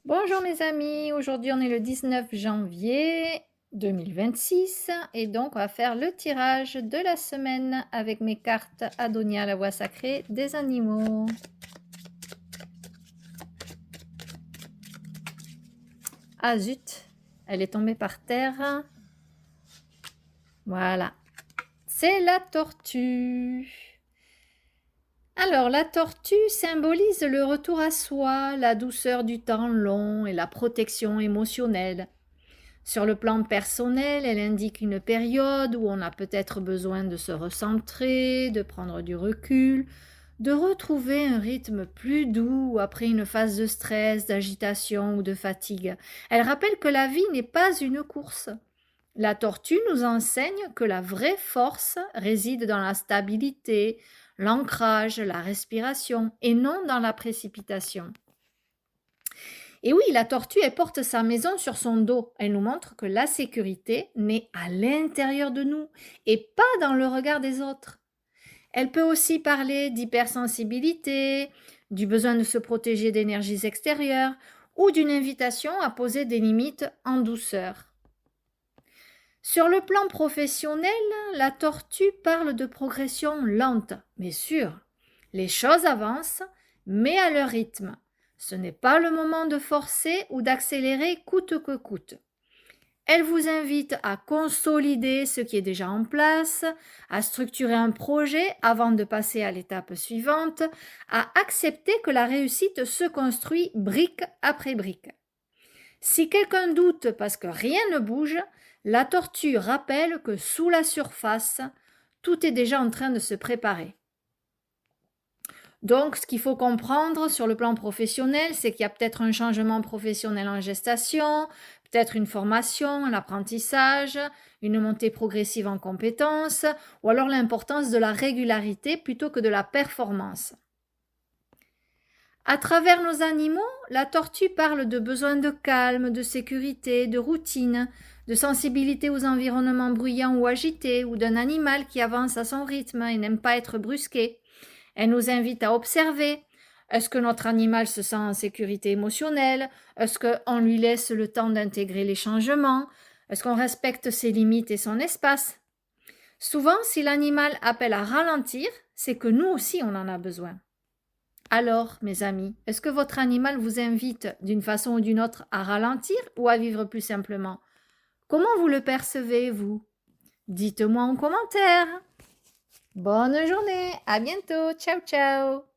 Bonjour mes amis, aujourd'hui on est le 19 janvier 2026 et donc on va faire le tirage de la semaine avec mes cartes Adonia, la voix sacrée des animaux. Ah zut, elle est tombée par terre. Voilà, c'est la tortue. Alors, la tortue symbolise le retour à soi, la douceur du temps long et la protection émotionnelle. Sur le plan personnel, elle indique une période où on a peut-être besoin de se recentrer, de prendre du recul, de retrouver un rythme plus doux après une phase de stress, d'agitation ou de fatigue. Elle rappelle que la vie n'est pas une course. La tortue nous enseigne que la vraie force réside dans la stabilité, l'ancrage, la respiration et non dans la précipitation. Et oui, la tortue, elle porte sa maison sur son dos. Elle nous montre que la sécurité naît à l'intérieur de nous et pas dans le regard des autres. Elle peut aussi parler d'hypersensibilité, du besoin de se protéger d'énergies extérieures ou d'une invitation à poser des limites en douceur. Sur le plan professionnel, la tortue parle de progression lente, mais sûre. Les choses avancent, mais à leur rythme. Ce n'est pas le moment de forcer ou d'accélérer coûte que coûte. Elle vous invite à consolider ce qui est déjà en place, à structurer un projet avant de passer à l'étape suivante, à accepter que la réussite se construit brique après brique. Si quelqu'un doute parce que rien ne bouge, la tortue rappelle que sous la surface, tout est déjà en train de se préparer. Donc, ce qu'il faut comprendre sur le plan professionnel, c'est qu'il y a peut-être un changement professionnel en gestation, peut-être une formation, un apprentissage, une montée progressive en compétences, ou alors l'importance de la régularité plutôt que de la performance. À travers nos animaux, la tortue parle de besoin de calme, de sécurité, de routine, de sensibilité aux environnements bruyants ou agités, ou d'un animal qui avance à son rythme et n'aime pas être brusqué. Elle nous invite à observer. Est-ce que notre animal se sent en sécurité émotionnelle? Est-ce qu'on lui laisse le temps d'intégrer les changements? Est-ce qu'on respecte ses limites et son espace? Souvent, si l'animal appelle à ralentir, c'est que nous aussi on en a besoin. Alors, mes amis, est-ce que votre animal vous invite d'une façon ou d'une autre à ralentir ou à vivre plus simplement? Comment vous le percevez, vous? Dites-moi en commentaire. Bonne journée, à bientôt, ciao ciao.